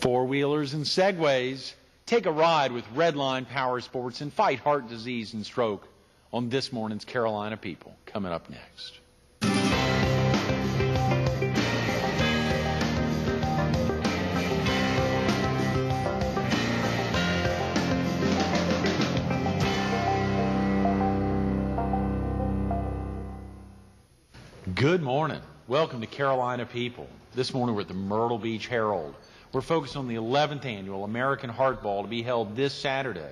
Four-wheelers and Segways. Take a ride with Redline Power Sports and fight heart disease and stroke on this morning's Carolina People. Coming up next. Good morning. Welcome to Carolina People. This morning we're at the Myrtle Beach Herald. We're focused on the 11th annual American Heart Ball to be held this Saturday.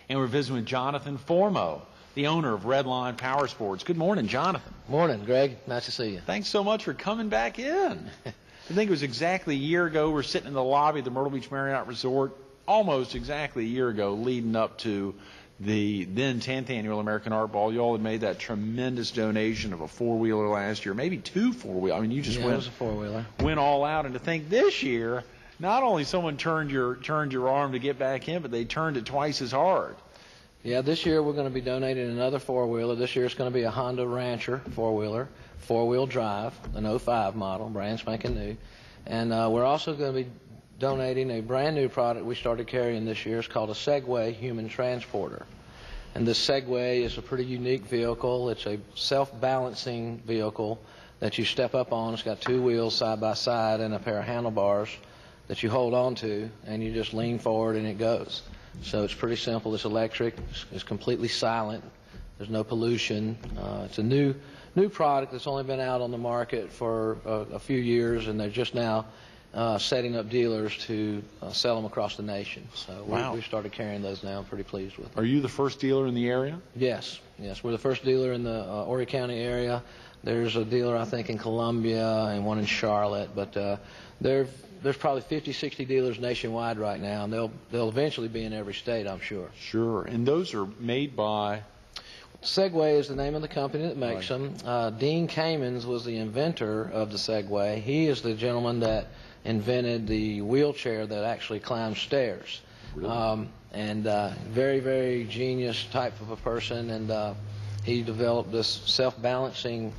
And we're visiting with Jonathan Formo, the owner of Redline Power Sports. Good morning, Jonathan. Morning, Greg. Nice to see you. Thanks so much for coming back in. I think it was exactly a year ago. We're sitting in the lobby of the Myrtle Beach Marriott Resort, almost exactly a year ago, leading up to the then 10th annual American Heart Ball. You all had made that tremendous donation of a four-wheeler last year, maybe two four-wheelers. I mean, you just it was a four-wheeler. Went all out. And to think this year, not only someone turned your arm to get back in, but they turned it twice as hard. Yeah, this year we're going to be donating another four-wheeler. This year it's going to be a Honda Rancher four-wheeler, four-wheel drive, an 05 model, brand spanking new. And we're also going to be donating a brand new product we started carrying this year. It's called a Segway Human Transporter. And this Segway is a pretty unique vehicle. It's a self-balancing vehicle that you step up on. It's got two wheels side by side and a pair of handlebars that you hold on to, and you just lean forward and it goes. So it's pretty simple. It's electric. It's completely silent. There's no pollution. It's a new product that's only been out on the market for a few years, and they're just now setting up dealers to sell them across the nation. So we started carrying those now. I'm pretty pleased with them. Are you the first dealer in the area? Yes. We're the first dealer in the Horry County area. There's a dealer, I think, in Columbia and one in Charlotte, but there's probably 50, 60 dealers nationwide right now, and they'll eventually be in every state, I'm sure. Sure. And those are made by? Segway is the name of the company that makes them. Dean Kamens was the inventor of the Segway. He is the gentleman that invented the wheelchair that actually climbs stairs. Really? Very, very genius type of a person, and he developed this self-balancing,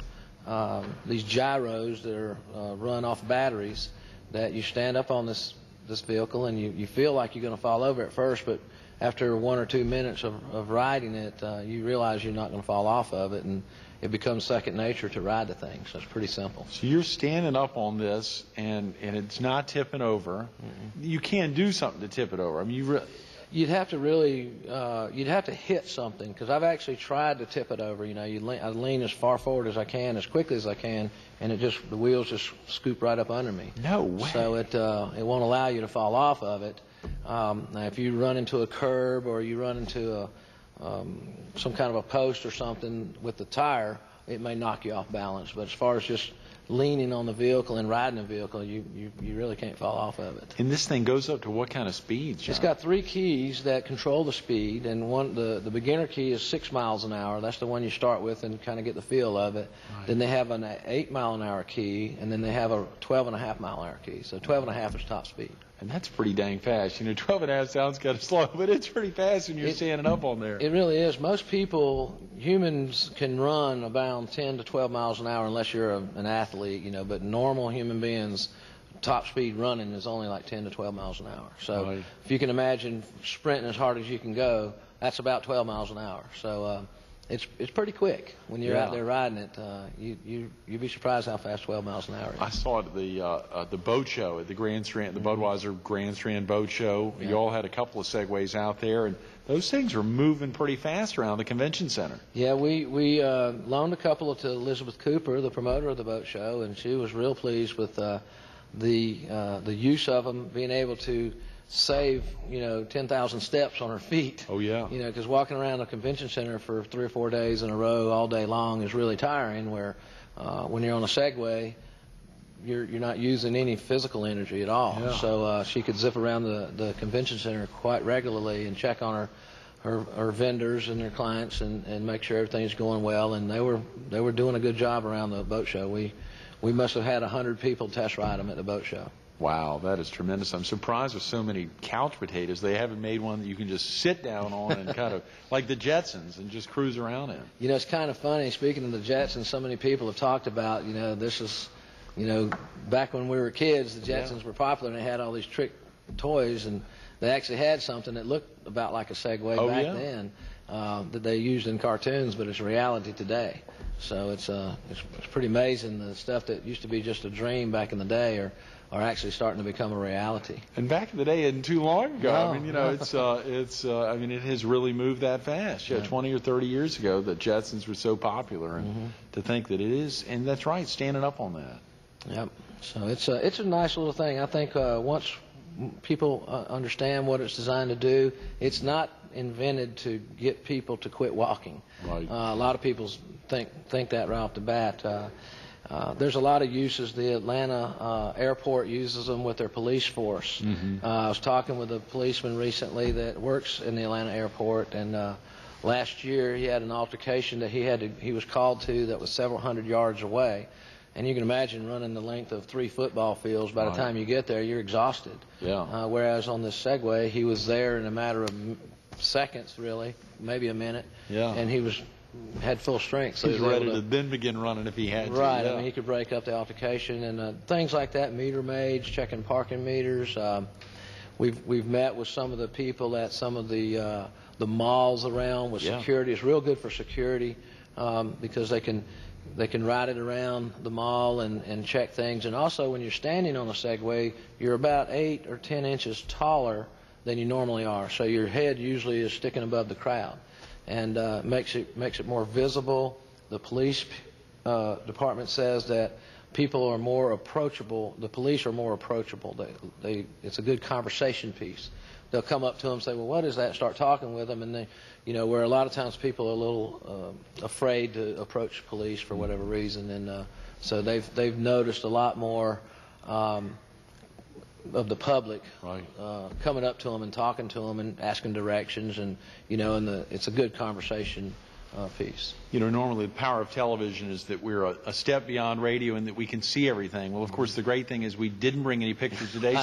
these gyros that are run off batteries, that you stand up on this vehicle and you feel like you're going to fall over at first, but after 1 or 2 minutes of riding it, you realize you're not going to fall off of it, and it becomes second nature to ride the thing. So it's pretty simple. So you're standing up on this, and it's not tipping over. You can't do something to tip it over. I mean, you'd have to really, you'd have to hit something, because I've actually tried to tip it over. You know, I lean as far forward as I can, as quickly as I can, and the wheels just scoop right up under me. No way. So it won't allow you to fall off of it. Now, if you run into a curb or you run into some kind of a post or something with the tire, it may knock you off balance. But as far as just leaning on the vehicle and riding the vehicle, you really can't fall off of it. And this thing goes up to what kind of speed, John? It's got 3 keys that control the speed, and the beginner key is 6 miles an hour. That's the one you start with and kind of get the feel of it. Right. Then they have an 8-mile-an-hour key, and then they have a 12.5-mile-an-hour key. So 12.5 is top speed. And that's pretty dang fast. You know, 12.5 sounds kind of slow, but it's pretty fast when you're standing up on there. It really is. Most people, humans, can run about 10 to 12 miles an hour unless you're an athlete, you know, but normal human beings, top speed running is only like 10 to 12 miles an hour. So if you can imagine sprinting as hard as you can go, that's about 12 miles an hour. So it's pretty quick when you're out there riding it. You'd be surprised how fast 12 miles an hour is. I saw it at the boat show at the Grand Strand, the Budweiser Grand Strand boat show. Yeah. You all had a couple of Segways out there, and those things were moving pretty fast around the convention center. Yeah, we loaned a couple to Elizabeth Cooper, the promoter of the boat show, and she was real pleased with the use of them, being able to save 10,000 steps on her feet. Oh yeah. Because walking around a convention center for 3 or 4 days in a row all day long is really tiring. Where when you're on a Segway, you're not using any physical energy at all. Yeah. So she could zip around the convention center quite regularly and check on her vendors and their clients and make sure everything's going well. And they were doing a good job around the boat show. We must have had 100 people test ride them at the boat show. Wow, that is tremendous. I'm surprised with so many couch potatoes. They haven't made one that you can just sit down on and kind of, like the Jetsons, and just cruise around in. You know, it's kind of funny, speaking of the Jetsons, so many people have talked about, this is, back when we were kids, the Jetsons were popular, and they had all these trick toys, and they actually had something that looked about like a Segway back then that they used in cartoons, but it's reality today. So it's pretty amazing. The stuff that used to be just a dream back in the day are actually starting to become a reality. And back in the day, isn't too long ago. No, I mean, I mean, it has really moved that fast. Yeah, 20 or 30 years ago, the Jetsons were so popular, and to think that it is, and that's right, standing up on that. Yep. So it's a nice little thing. I think once people understand what it's designed to do, it's not invented to get people to quit walking. Right. A lot of people think that right off the bat. There's a lot of uses. The Atlanta airport uses them with their police force. I was talking with a policeman recently that works in the Atlanta airport, and last year he had an altercation that he was called to that was several hundred yards away. And you can imagine running the length of 3 football fields. By the time you get there, you're exhausted. Yeah. Whereas on this Segway, he was there in a matter of seconds, really, maybe a minute. Yeah. And he had full strength. So he was ready to then begin running if he had to. Right. Yeah. I mean, he could break up the altercation and things like that. Meter maids, checking parking meters. We've met with some of the people at some of the malls around with security. It's real good for security because they can ride it around the mall and check things. And also, when you're standing on a Segway, you're about 8 or 10 inches taller than you normally are. So your head usually is sticking above the crowd, and makes it more visible. The police department says that people are more approachable. The police are more approachable. It's a good conversation piece. They'll come up to them and say, well, what is that? Start talking with them, and they, where a lot of times people are a little afraid to approach police for whatever reason, and so they've noticed a lot more of the public coming up to them and talking to them and asking directions, and it's a good conversation piece. Normally the power of television is that we're a step beyond radio and that we can see everything. Well, of course, the great thing is we didn't bring any pictures today,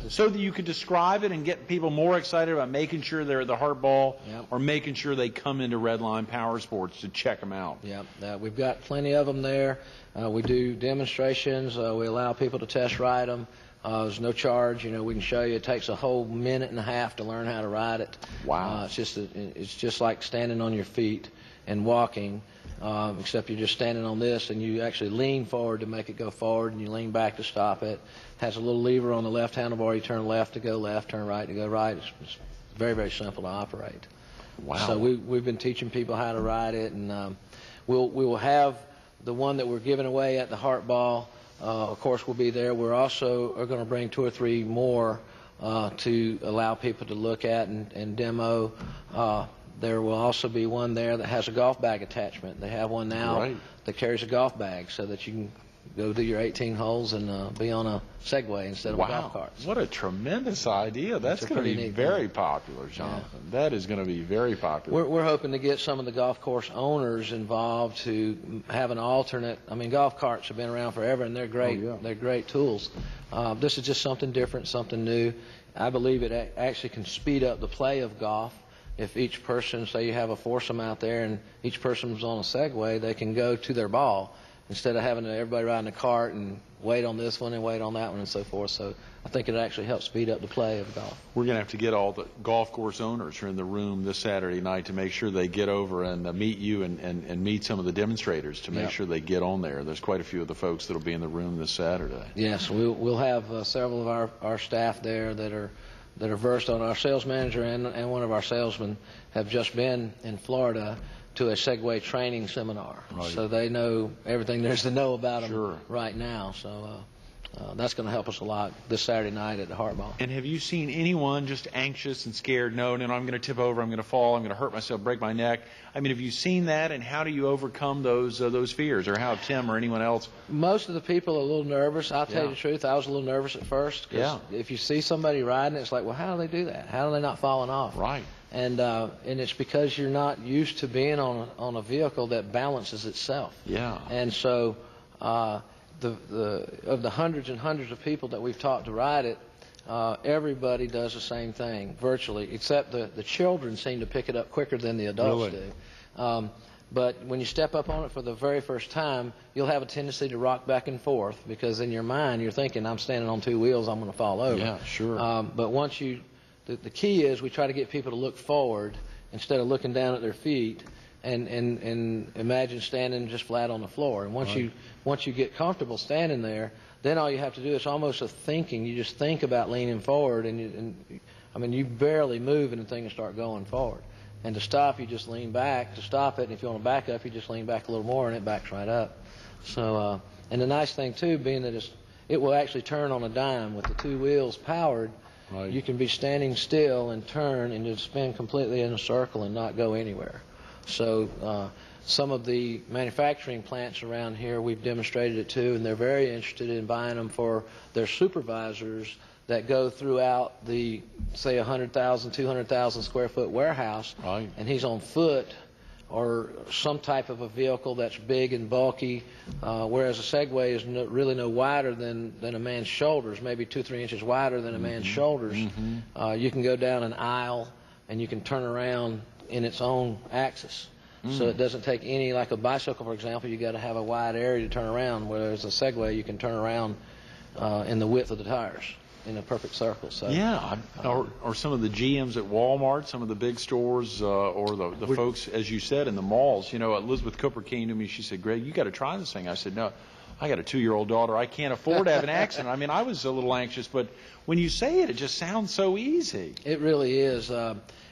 so that you could describe it and get people more excited about making sure they're at the Hardball or making sure they come into Redline Power Sports to check them out. Yeah, we've got plenty of them there. We do demonstrations. We allow people to test ride them. There's no charge. We can show you. It takes a whole minute and a half to learn how to ride it. Wow. It's just like standing on your feet and walking, except you're just standing on this, and you actually lean forward to make it go forward, and you lean back to stop it. It has a little lever on the left handlebar. You turn left to go left, turn right to go right. It's very, very simple to operate. Wow. So we've been teaching people how to ride it, and we will have the one that we're giving away at the Hardball. Of course, will be there. We're also going to bring 2 or 3 more to allow people to look at and demo. There will also be one there that has a golf bag attachment. They have one now that carries a golf bag so that you can go do your 18 holes and be on a Segway instead of a golf cart. What a tremendous idea. That's going to be very popular, Jonathan. Yeah. That is going to be very popular. We're hoping to get some of the golf course owners involved to have an alternate. I mean, golf carts have been around forever, and they're great. They're great tools. This is just something different, something new. I believe it actually can speed up the play of golf. If each person, say you have a foursome out there and each person's on a Segway, they can go to their ball instead of having everybody ride in a cart and wait on this one and wait on that one and so forth. So I think it actually helps speed up the play of golf. We're going to have to get all the golf course owners who are in the room this Saturday night to make sure they get over and meet you and meet some of the demonstrators to make sure they get on there. There's quite a few of the folks that will be in the room this Saturday. Yes, we'll have several of our staff there that are versed on. Our sales manager and one of our salesmen have just been in Florida to a Segway training seminar. So they know everything there's to know about them right now. So that's going to help us a lot this Saturday night at the Hardball. And have you seen anyone just anxious and scared? No, I'm going to tip over, I'm going to fall, I'm going to hurt myself, break my neck. I mean, have you seen that, and how do you overcome those fears, or how have Tim or anyone else? Most of the people are a little nervous. I'll tell you the truth. I was a little nervous at first. Cause if you see somebody riding, it's like, well, how do they do that? How are they not falling off? Right. And it's because you're not used to being on a vehicle that balances itself. Yeah. And so of the hundreds and hundreds of people that we've taught to ride it, everybody does the same thing virtually, except the children seem to pick it up quicker than the adults do. But when you step up on it for the very first time, you'll have a tendency to rock back and forth because in your mind you're thinking, I'm standing on two wheels, I'm going to fall over. Yeah, sure. But once the key is we try to get people to look forward instead of looking down at their feet and imagine standing just flat on the floor. And once you get comfortable standing there, then all you have to do is almost a thinking. You just think about leaning forward, and you barely move and the thing will start going forward. And to stop, you just lean back to stop it. And if you want to back up, you just lean back a little more, and it backs right up. So, and the nice thing too, being that it will actually turn on a dime with the two wheels powered. Right. You can be standing still and turn and just spin completely in a circle and not go anywhere. So some of the manufacturing plants around here, we've demonstrated it too, and they're very interested in buying them for their supervisors that go throughout the, say, 100,000, 200,000 square foot warehouse, right. And he's on foot or some type of a vehicle that's big and bulky, whereas a Segway is really no wider than a man's shoulders, maybe 2-3 inches wider than a man's shoulders. You can go down an aisle and you can turn around in its own axis. So it doesn't take any, like a bicycle, for example, you got to have a wide area to turn around, whereas a Segway you can turn around in the width of the tires in a perfect circle. So yeah, or some of the GMs at Walmart, some of the big stores, or the folks, as you said, in the malls. You know, Elizabeth Cooper came to me. She said, "Greg, you got to try this thing." I said, "No, I got a 2-year-old daughter. I can't afford to have an accident." I mean, I was a little anxious, but when you say it, it just sounds so easy. It really is.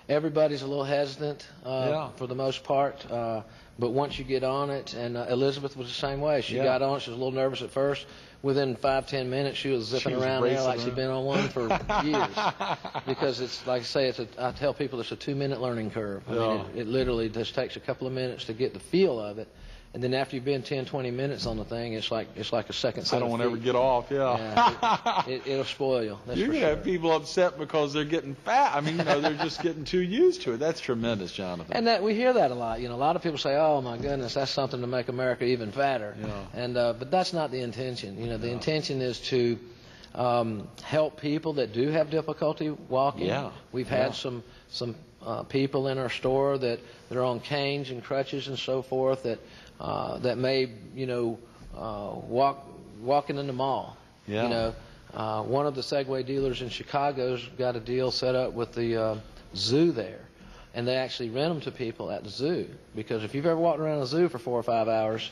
Everybody's a little hesitant for the most part, but once you get on it, and Elizabeth was the same way. She got on it. She was a little nervous at first. Within 5-10 minutes, she was zipping around there like she'd been on one for years. Because it's, like I say, I tell people it's a 2-minute learning curve. I mean, it literally just takes a couple of minutes to get the feel of it. And then after you've been 10-20 minutes on the thing, it's like a second set I don't want to ever get off. It'll spoil you. That's You're for going to sure. have people upset because they're getting fat. I mean, they're just getting too used to it. That's tremendous, Jonathan. And we hear that a lot. A lot of people say, "Oh my goodness, that's something to make America even fatter." And but that's not the intention. The intention is to help people that do have difficulty walking. We've had some people in our store that are on canes and crutches and so forth that may walking in the mall. One of the Segway dealers in Chicago's got a deal set up with the zoo there, and they actually rent them to people at the zoo, because if you've ever walked around a zoo for 4 or 5 hours,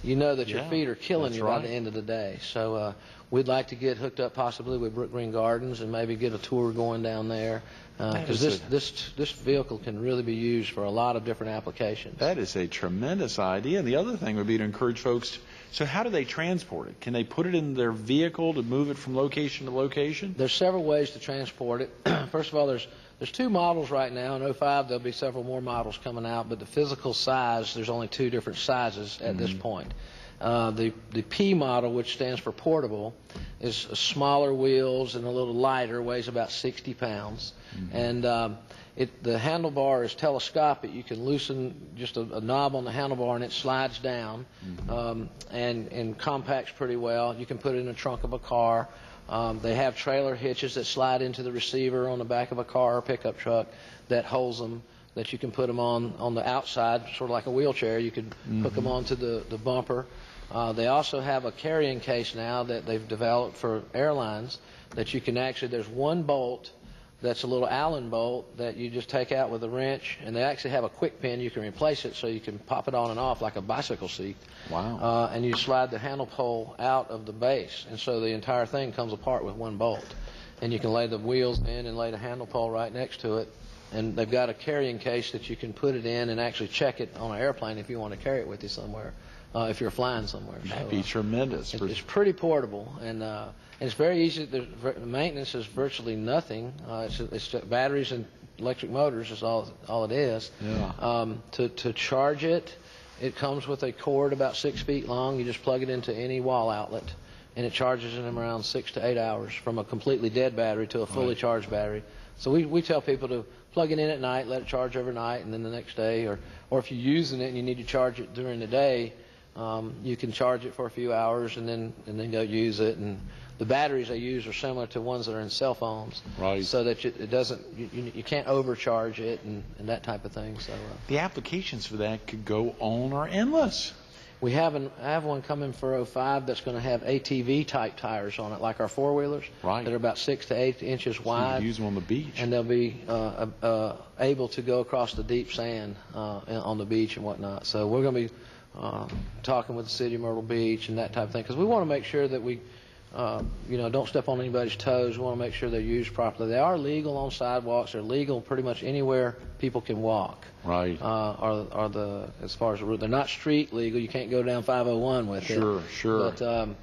you know that your feet are killing you by the end of the day. So we'd like to get hooked up possibly with Brook Green Gardens and maybe get a tour going down there, because this vehicle can really be used for a lot of different applications. That is a tremendous idea. And the other thing would be to encourage folks. So how do they transport it? Can they put it in their vehicle to move it from location to location? There's several ways to transport it. First of all, there's 2 models right now. In 05, there'll be several more models coming out, but the physical size, there's only 2 different sizes at this point. The P model, which stands for portable, is smaller wheels and a little lighter, weighs about 60 pounds. And the handlebar is telescopic. You can loosen just a knob on the handlebar and it slides down and compacts pretty well. You can put it in the trunk of a car. They have trailer hitches that slide into the receiver on the back of a car or pickup truck that holds them, that you can put them on the outside, sort of like a wheelchair. You can hook them onto the bumper. They also have a carrying case now that they've developed for airlines that you can actually, there's one bolt that's a little Allen bolt that you just take out with a wrench, and they actually have a quick pin. You can replace it so you can pop it on and off like a bicycle seat. Wow. And you slide the handle pole out of the base, and so the entire thing comes apart with one bolt. And you can lay the wheels in and lay the handle pole right next to it. And they've got a carrying case that you can put it in and actually check it on an airplane if you want to carry it with you somewhere, if you're flying somewhere. That'd be tremendous. It's pretty portable, and it's very easy. The maintenance is virtually nothing. It's batteries and electric motors is all it is. To charge it, it comes with a cord about 6 feet long. You just plug it into any wall outlet, and it charges in around 6 to 8 hours from a completely dead battery to a fully charged battery. So we tell people to plug it in at night, let it charge overnight, and then the next day, or if you're using it and you need to charge it during the day, you can charge it for a few hours and then don't use it, and the batteries they use are similar to ones that are in cell phones, Right. so that it doesn't you can't overcharge it and that type of thing. So The applications for that could go on are endless. I have one coming for '05 that's going to have ATV type tires on it, like our four-wheelers, Right. that are about 6 to 8 inches So you wide. could use them on the beach. And they'll be able to go across the deep sand on the beach and whatnot. So we're going to be talking with the city of Myrtle Beach and that type of thing, because we want to make sure that we, don't step on anybody's toes. We want to make sure they're used properly. They are legal on sidewalks. They're legal pretty much anywhere people can walk. Right. As far as the route, they're not street legal. You can't go down 501 with it. Sure. But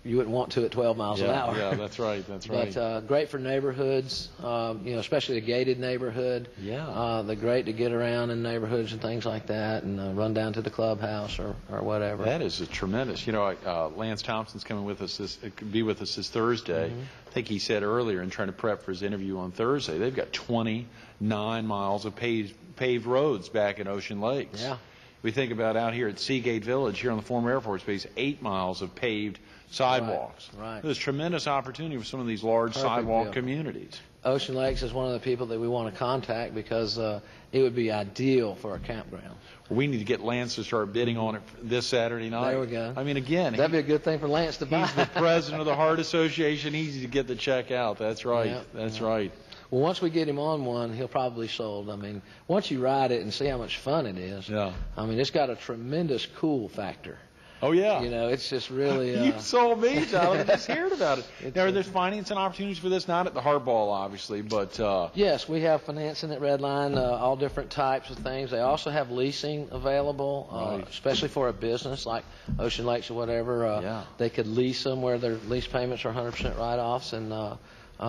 you wouldn't want to at 12 miles an hour. Yeah, that's right. But great for neighborhoods, especially a gated neighborhood. Yeah. They're great to get around in neighborhoods and things like that, and run down to the clubhouse or whatever. That is a tremendous. Lance Thompson's coming with us. Could be with us this Thursday. Mm-hmm. I think he said earlier in trying to prep for his interview on Thursday, they've got 29 miles of paved roads back in Ocean Lakes. Yeah. We think about out here at Seagate Village, here on the former Air Force Base, 8 miles of paved sidewalks. Right. There's tremendous opportunity for some of these large sidewalk communities. Ocean Lakes is one of the people that we want to contact because it would be ideal for a campground. We need to get Lance to start bidding on it this Saturday night. There we go. I mean, again, That'd be a good thing for Lance to buy. he's the president of the Heart Association. Easy to get the check out. That's right. Yeah, That's right. Well, once we get him on one, he'll probably be sold. I mean, once you ride it and see how much fun it is, I mean, it's got a tremendous cool factor. Oh, yeah. It's just really... You sold me, John. I just heard about it. Now, are there financing opportunities for this? Not at the Hardball, obviously, but... Yes, we have financing at Redline, all different types of things. They also have leasing available, Right. especially for a business like Ocean Lakes or whatever. They could lease them where their lease payments are 100% write-offs, and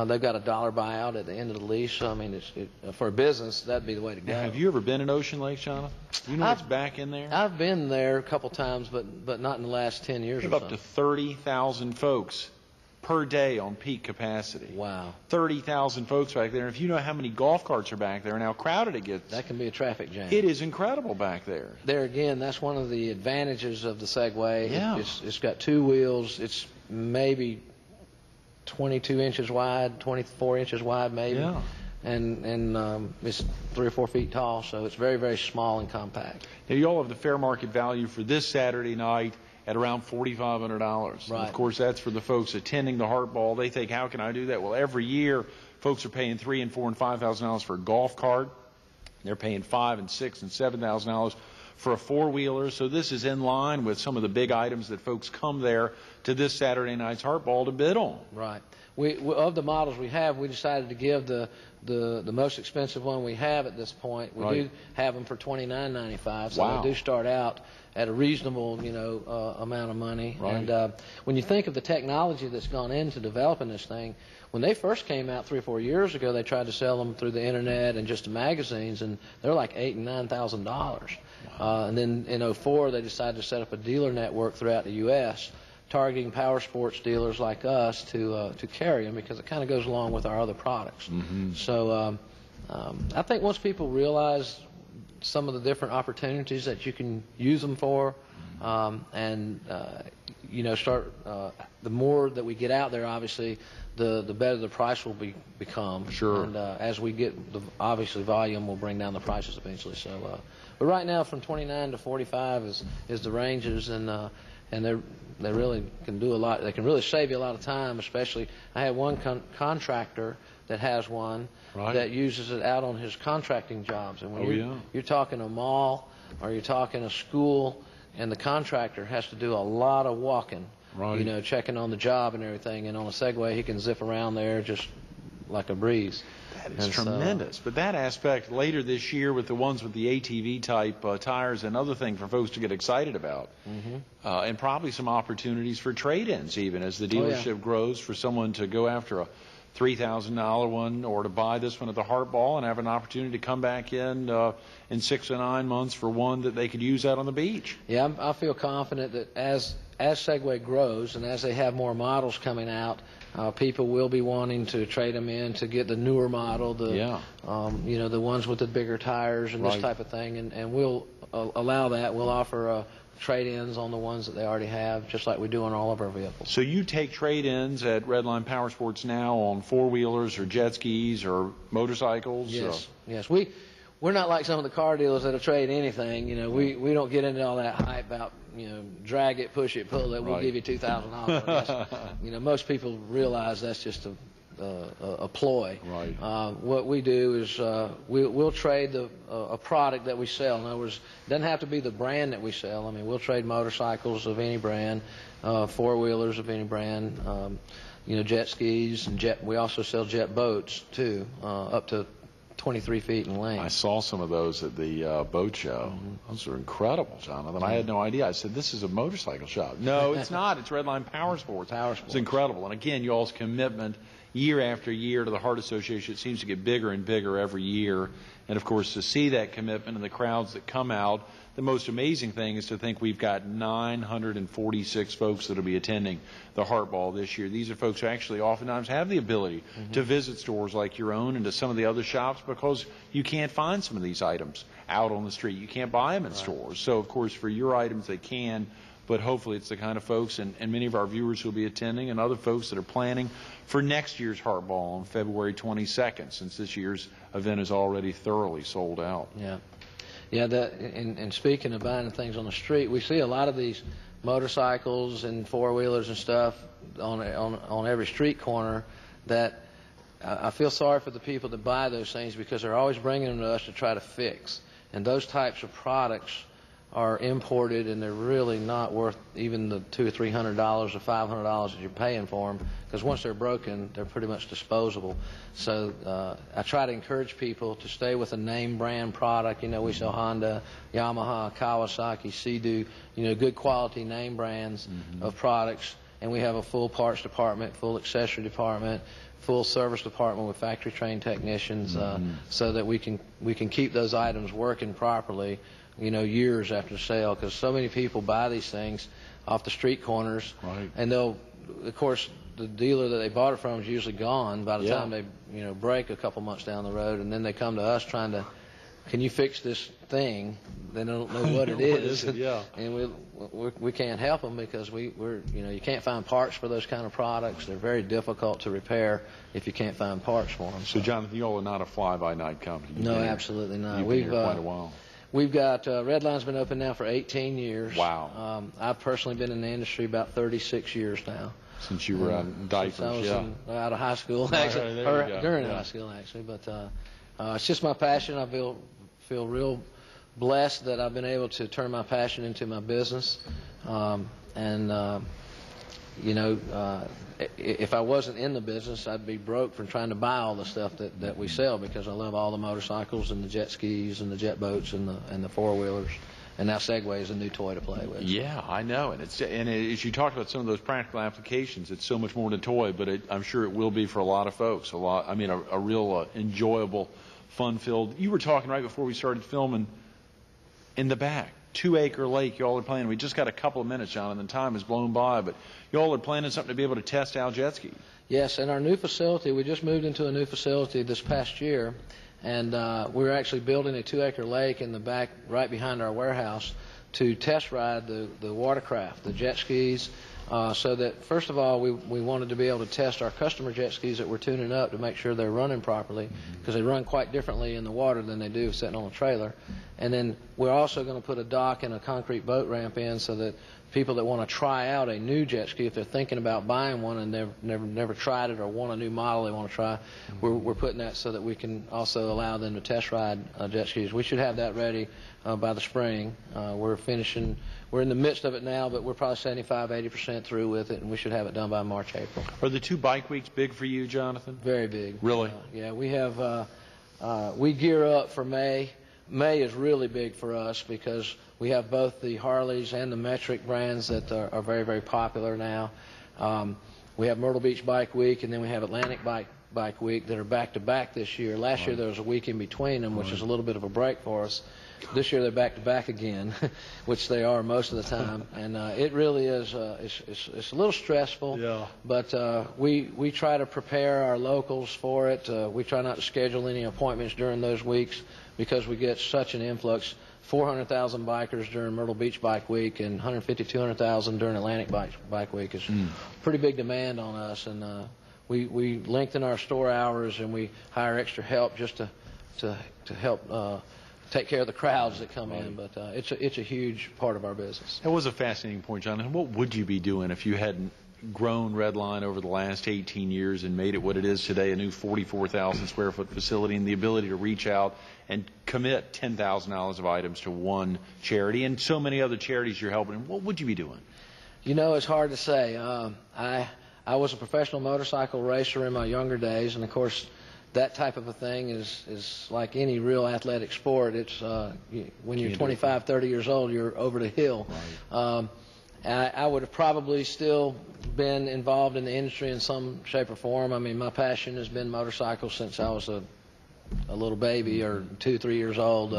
they've got a $1 buyout at the end of the lease. So, I mean, for a business, that'd be the way to go. Now, have you ever been in Ocean Lake, Jonathan? Do you know what's back in there? I've been there a couple times, but not in the last 10 years We or have so. up to 30,000 folks per day on peak capacity. Wow. 30,000 folks back there. And if you know how many golf carts are back there and how crowded it gets, That can be a traffic jam. it is incredible back there. There again, that's one of the advantages of the Segway. Yeah. It's got two wheels. It's maybe 22 inches wide, 24 inches wide maybe. Yeah. And it's 3 or 4 feet tall, so it's very, very small and compact. Now, you all have the fair market value for this Saturday night at around $4,500. Right. Of course, that's for the folks attending the Hardball. They think, how can I do that? Well, every year, folks are paying $3,000 and $4,000 and $5,000 for a golf cart. They're paying $5,000 and $6,000 and $7,000 for a four-wheeler. So this is in line with some of the big items that folks come there to this Saturday night's Hardball to bid on. Right. We of the models we have, we decided to give the most expensive one we have at this point. We do have them for $29.95, so Wow. they do start out at a reasonable, amount of money. Right. And when you think of the technology that's gone into developing this thing, when they first came out 3 or 4 years ago, they tried to sell them through the internet and just magazines, and they're like $8,000 and $9,000. And then in '04, they decided to set up a dealer network throughout the U.S. targeting power sports dealers like us to carry them, because it kind of goes along with our other products. Mm-hmm. So I think once people realize some of the different opportunities that you can use them for, and start the more that we get out there, obviously, the better the price will become. Sure. And as we get obviously volume, will bring down the prices eventually. So, but right now, from 29 to 45 is the ranges, and they really can do a lot. They can really save you a lot of time, especially. I had one contractor that has one that uses it out on his contracting jobs. And when you're talking a mall or you're talking a school, and the contractor has to do a lot of walking, checking on the job and everything. And on a Segway, he can zip around there just like a breeze. That is tremendous. But that aspect later this year with the ones with the ATV type tires, another thing for folks to get excited about. Mm-hmm. And probably some opportunities for trade-ins even as the dealership grows, for someone to go after a $3,000 one, or to buy this one at the Hardball and have an opportunity to come back in 6 to 9 months for one that they could use out on the beach. Yeah, I feel confident that as Segway grows and as they have more models coming out, people will be wanting to trade them in to get the newer model, the ones with the bigger tires and this type of thing, and we'll allow that. We'll offer trade-ins on the ones that they already have, just like we do on all of our vehicles. So you take trade-ins at Redline Power Sports now on four-wheelers or jet skis or motorcycles? Yes, yes. We're not like some of the car dealers that'll trade anything. You know, we don't get into all that hype about, you know, drag it, push it, pull it. We'll give you $2,000. You know, most people realize that's just a ploy. Right. What we do is we'll trade a product that we sell. In other words, it doesn't have to be the brand that we sell. I mean, we'll trade motorcycles of any brand, four-wheelers of any brand, you know, jet skis, and we also sell jet boats too, up to 23 feet in length. I saw some of those at the boat show. Those are incredible, Jonathan. I had no idea. I said, this is a motorcycle shop. No, it's not. It's Redline Power Sports. It's incredible. And again, y'all's commitment year after year to the Heart Association, it seems to get bigger and bigger every year. And, of course, to see that commitment and the crowds that come out, the most amazing thing is to think we've got 946 folks that will be attending the Heart Ball this year. These are folks who actually oftentimes have the ability to visit stores like your own and to some of the other shops because you can't find some of these items out on the street. You can't buy them in stores. So, of course, for your items, they can. But hopefully it's the kind of folks, and many of our viewers who will be attending, and other folks that are planning for next year's Heart Ball on February 22nd, since this year's event is already thoroughly sold out. Yeah. Yeah, and speaking of buying things on the street, we see a lot of these motorcycles and four-wheelers and stuff on every street corner that I feel sorry for the people that buy those things because they're always bringing them to us to try to fix. And those types of products are imported, and they're really not worth even the $200 or $300 or $500 that you're paying for them, because once they're broken, they're pretty much disposable. So I try to encourage people to stay with a name brand product. You know, we sell Honda, Yamaha, Kawasaki, Sea-Doo, you know, good quality name brands of products, and we have a full parts department, full accessory department, full service department with factory trained technicians, so that we can keep those items working properly, you know, years after sale, because so many people buy these things off the street corners, and they'll, of course, the dealer that they bought it from is usually gone by the time they, you know, break a couple months down the road, and then they come to us trying to, can you fix this thing? They don't know what it is, and we can't help them because we're, you know, you can't find parts for those kind of products. They're very difficult to repair if you can't find parts for them. So, Jonathan, you all are not a fly-by-night company. No, absolutely not. You've been here quite a while. We've got Redline's been open now for 18 years. Wow. I've personally been in the industry about 36 years now. Since you were in diapers, out of high school, actually, or during high school, actually. But it's just my passion. I feel real blessed that I've been able to turn my passion into my business. You know, if I wasn't in the business, I'd be broke from trying to buy all the stuff that we sell, because I love all the motorcycles and the jet skis and the jet boats and the four-wheelers. And now Segway is a new toy to play with. Yeah, I know. And as you talked about some of those practical applications, it's so much more than a toy, but I'm sure it will be for a lot of folks. A real enjoyable, fun-filled. You were talking right before we started filming in the back. 2-acre lake y'all are planning. We just got a couple of minutes, Jonathan. Time has blown by, but y'all are planning something to be able to test out jet skis. Yes, and our new facility, we just moved into a new facility this past year, and we're actually building a 2-acre lake in the back right behind our warehouse to test ride the watercraft, the jet skis, so that, first of all, we wanted to be able to test our customer jet skis that we're tuning up to make sure they're running properly, because they run quite differently in the water than they do sitting on a trailer. And then we're also going to put a dock and a concrete boat ramp in so that people that want to try out a new jet ski, if they're thinking about buying one and they've never tried it or want a new model they want to try, we're putting that so that we can also allow them to test ride jet skis. We should have that ready by the spring. We're in the midst of it now, but we're probably 75–80% through with it, and we should have it done by March, April. Are the 2 bike weeks big for you, Jonathan? Very big. Really? Yeah, we have. We gear up for May. May is really big for us because we have both the Harleys and the Metric brands that are very, very popular now. We have Myrtle Beach Bike Week, and then we have Atlantic Bike Bike Week that are back-to-back this year. Last year there was a week in between them, which is a little bit of a break for us. This year they're back-to-back again, which they are most of the time. And it really is it's a little stressful, Yeah. but we try to prepare our locals for it. We try not to schedule any appointments during those weeks because we get such an influx. 400,000 bikers during Myrtle Beach Bike Week and 150, 200,000 during Atlantic Bike Week is pretty big demand on us. And we lengthen our store hours and we hire extra help just to help take care of the crowds that come in. But it's a huge part of our business. That was a fascinating point, Jonathan. What would you be doing if you hadn't grown Redline over the last 18 years and made it what it is today, a new 44,000 square foot facility, and the ability to reach out and commit $10,000 of items to one charity and so many other charities you're helping? What would you be doing? You know, it's hard to say. I was a professional motorcycle racer in my younger days, and of course that type of a thing is like any real athletic sport. It's when you're 25, 30 years old, you're over the hill. Right. I would have probably still been involved in the industry in some shape or form. I mean, my passion has been motorcycles since I was a little baby or 2, 3 years old.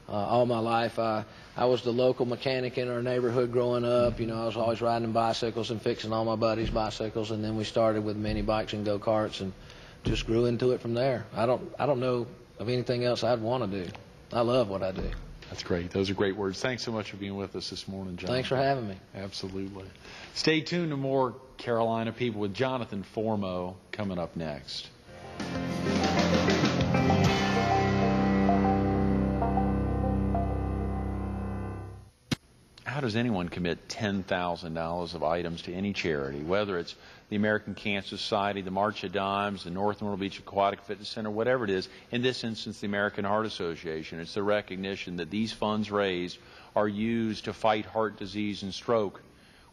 All my life, I was the local mechanic in our neighborhood growing up. You know, I was always riding bicycles and fixing all my buddies' bicycles, and then we started with mini bikes and go-karts and just grew into it from there. I don't know of anything else I'd want to do. I love what I do. That's great. Those are great words. Thanks so much for being with us this morning, Jonathan. Thanks for having me. Absolutely. Stay tuned to more Carolina People with Jonathan Formo coming up next. How does anyone commit $10,000 of items to any charity, whether it's the American Cancer Society, the March of Dimes, the North Myrtle Beach Aquatic Fitness Center, whatever it is? In this instance, the American Heart Association. It's the recognition that these funds raised are used to fight heart disease and stroke.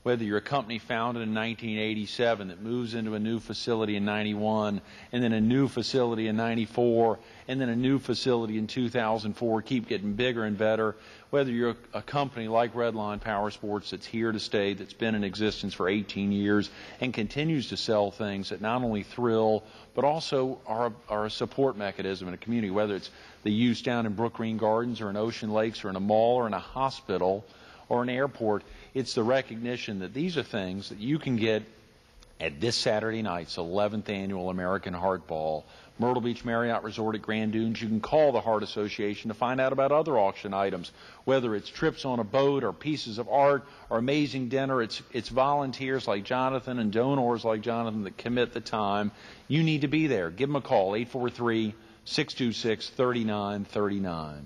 Whether you're a company founded in 1987 that moves into a new facility in 91, and then a new facility in 94, and then a new facility in 2004, keep getting bigger and better. Whether you're a company like Redline Power Sports that's here to stay, that's been in existence for 18 years and continues to sell things that not only thrill but also are a support mechanism in a community, whether it's the use down in Brook Green Gardens or in Ocean Lakes or in a mall or in a hospital or an airport. It's the recognition that these are things that you can get at this Saturday night's 11th Annual American Heart Ball, Myrtle Beach Marriott Resort at Grand Dunes. You can call the Heart Association to find out about other auction items, whether it's trips on a boat or pieces of art or amazing dinner. It's volunteers like Jonathan and donors like Jonathan that commit the time. You need to be there. Give them a call, 843-626-3939.